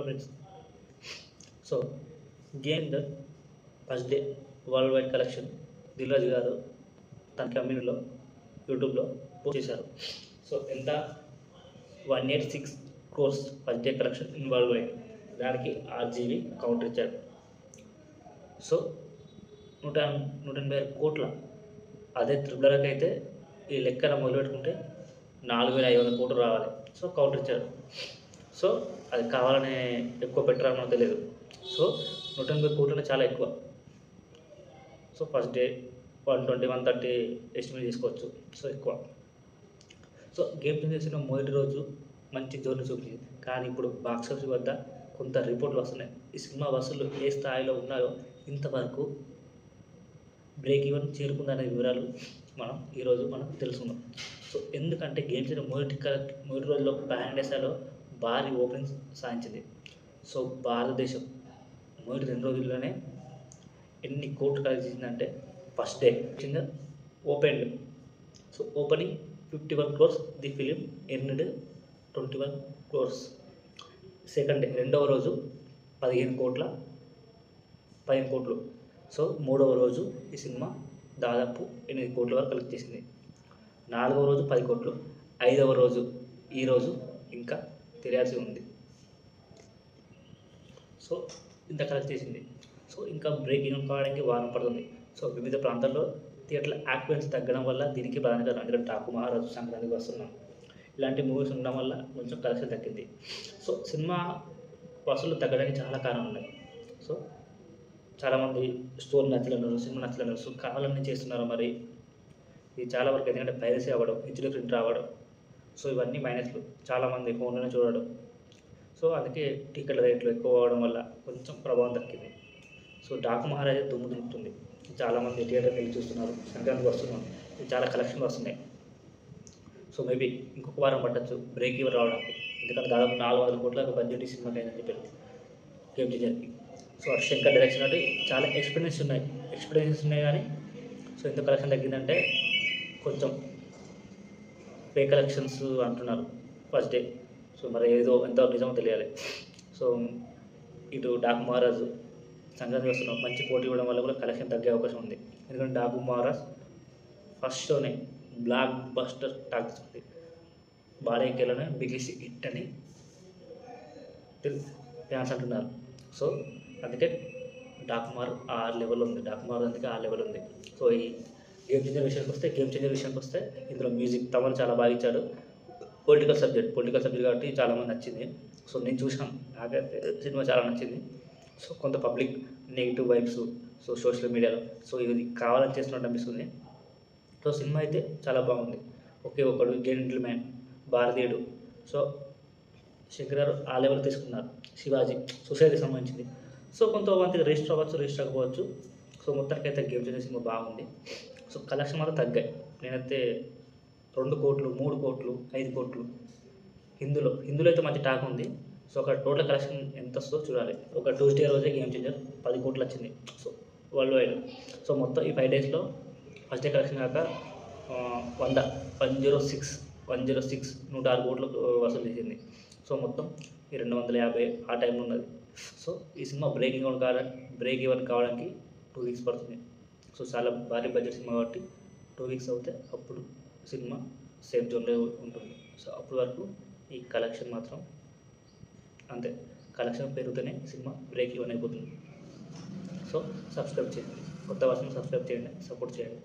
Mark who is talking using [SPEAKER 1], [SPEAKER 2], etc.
[SPEAKER 1] Hello friends. So game the first day worldwide collection Dil Raju గారు తన కమ్యూనిటీలో యూట్యూబ్లో పోస్ట్ చేశారు. సో ఎంత 186 crores first day collection in world wide, దానికి RGB కౌంటర్ ఇచ్చాడు. సో 186 కోట్ల, అదే త్రిబులర్కి అయితే ఈ లెక్కన మొదలుపెట్టుకుంటే 4500 కోట్లు రావాలి. సో కౌంటర్ ఇచ్చాడు. సో అది కావాలనే ఎక్కువ పెట్టరా మనకు తెలియదు. సో 180 కోట్లు చాలా ఎక్కువ. సో ఫస్ట్ డే 120 130 ఎస్టిమేట్ తీసుకోవచ్చు. సో ఎక్కువ. సో గేమ్ చేసిన మొదటి రోజు మంచి జోరుని చూపించింది, కానీ ఇప్పుడు బాక్స్ ఆఫీస్ వద్ద కొంత రిపోర్ట్లు వస్తున్నాయి. ఈ సినిమా వసూళ్లు ఏ స్థాయిలో ఉన్నాయో, ఇంతవరకు బ్రేక్ ఈవెన్ చేరుకుందనే వివరాలు ఈరోజు మనం తెలుసుకుందాం. సో ఎందుకంటే గేమ్ చేసిన మొదటి రోజులో పాన్ ఇండియాలో భారీ ఓపెనింగ్ సాధించింది. సో భారతదేశం మొదటి 2 రోజుల్లోనే ఎన్ని కోట్లు కలెక్ట్ చేసిందంటే, first day open so opening 51 crores, the film earned 21 crores. Second day రెండవ రోజు 15 కోట్లు. సో మూడవ రోజు ఈ సినిమా దాదాపు 8 కోట్ల వరకు కలెక్ట్ చేసింది. 4వ రోజు 10 కోట్లు. 5వ రోజు ఈరోజు ఇంకా తెలియాల్సి ఉంది. సో ఇంత కలెక్ట్ చేసింది. సో ఇంకా బ్రేక్ ఈవెన్ కావడానికి వారం పడుతుంది. సో వివిధ ప్రాంతాల్లో థియేటర్ల ఆక్యుపెన్సీ తగ్గడం వల్ల దీనికి ప్రాధాన్యత. ఎందుకంటే డాకు మహారాజు సంక్రాంతికి వస్తున్నాం, ఇలాంటి మూవీస్ ఉండడం వల్ల కొంచెం కలెక్షన్ తగ్గింది. సో సినిమా వసూలు తగ్గడానికి చాలా కారణాలు ఉన్నాయి. సో చాలామంది స్టోరీ నచ్చలేరు, సినిమా నచ్చలేరు. సో కావాలన్నీ చేస్తున్నారు. మరి ఇది చాలా వరకు ఎందుకంటే పైరసీ అవ్వడం, హెచ్డీ ప్రింట్ రావడం, సో ఇవన్నీ మైనస్లు. చాలామంది ఫోన్లోనే చూడడం. సో అందుకే టికెట్ల రేట్లు ఎక్కువ అవ్వడం వల్ల కొంచెం ప్రభావం దక్కింది. సో డాకు మహారాజా దుమ్ము దులుపుతుంది. చాలామంది థియేటర్కి వెళ్ళి చూస్తున్నారు, సంక్రాంతికి వస్తున్నాం, చాలా కలెక్షన్లు వస్తున్నాయి. సో మేబీ ఇంకొక వారం పట్టచ్చు బ్రేక్ ఈవెన్ రావడానికి. ఎందుకంటే దాదాపు 400 కోట్ల బడ్జెట్ ఈ సినిమాకి అయిందని చెప్పారు గేమ్ చేంజర్కి. సో శంకర్ డైరెక్షన్ అంటే చాలా ఎక్స్పీరియన్స్ ఉన్నాయి కానీ సో ఎంత కలెక్షన్ తగ్గిందంటే కొంచెం పే కలెక్షన్స్ అంటున్నారు ఫస్ట్ డే. సో మరి ఏదో ఎంత నిజమో తెలియాలి. సో ఇటు డాకు మహారాజు సంక్రాంతి వస్తున్నాం, మంచి పోటీ ఇవ్వడం వల్ల కూడా కలెక్షన్ తగ్గే అవకాశం ఉంది. ఎందుకంటే డాకు మహారాజ్ ఫస్ట్ షోనే బ్లాక్ బస్టర్ టాక్ ఉంది. బాడేకెళ్ళనే బిగిసి హిట్ అని ఫ్యాన్స్ అంటున్నారు. సో అందుకే డాకుమార్ ఆ లెవెల్ ఉంది. అందుకే ఆ లెవెల్ ఉంది. సో ఈ గేమ్ చేంజర్ విషయానికి వస్తే ఇందులో మ్యూజిక్ తమను చాలా బాగా ఇచ్చాడు. పొలిటికల్ సబ్జెక్ట్ కాబట్టి చాలామంది నచ్చింది. సో నేను చూసాను, నాకైతే సినిమా చాలా నచ్చింది. సో కొంత public negative vibes so social మీడియాలో సో ఇది కావాలని చేస్తున్నట్టు అనిపిస్తుంది. సో సినిమా అయితే చాలా బాగుంది. ఒకడు జెంటిల్మ్యాన్, భారతీయుడు. సో శంకర్ గారు ఆ లెవెల్ తీసుకున్నారు. శివాజీ సొసైటీకి సంబంధించింది. సో కొంతమందికి రిజిస్టర్ అవ్వచ్చు. సో మొత్తానికి అయితే గేమ్ చేంజర్ సినిమా బాగుంది. సో కలెక్షన్ మాత్రం తగ్గాయి. నేనైతే 2 కోట్లు, 3 కోట్లు, 5 కోట్లు హిందీలో అయితే మంచి టాక్ ఉంది. సో ఒక టోటల్ కలెక్షన్ ఎంత వస్తుందో చూడాలి. ఒక ట్యూస్డే రోజే గేమ్ చేంజర్ 10 కోట్లు వచ్చింది. So world wide. సో మొత్తం ఈ 5 డేస్లో ఫస్ట్ డే కలెక్షన్ కాక 106 కోట్లు వసూలు చేసింది. సో మొత్తం ఈ 250 ఆ టైంలో ఉన్నది. సో ఈ సినిమా బ్రేక్ ఈవెన్ కావడానికి 2 వీక్స్ పడుతుంది. సో చాలా భారీ బడ్జెట్ సినిమా కాబట్టి 2 వీక్స్ అవుతే అప్పుడు సినిమా సేఫ్ జోన్లో ఉంటుంది. సో అప్పటి వరకు ఈ కలెక్షన్ మాత్రం అంతే. కలెక్షన్ పెరుగుతూనే సినిమా బ్రేక్ ఈవెన్ అయిపోతుంది. సో సబ్స్క్రైబ్ చేయండి, కొత్త వర్షన్ సబ్స్క్రైబ్ చేయండి, సపోర్ట్ చేయండి.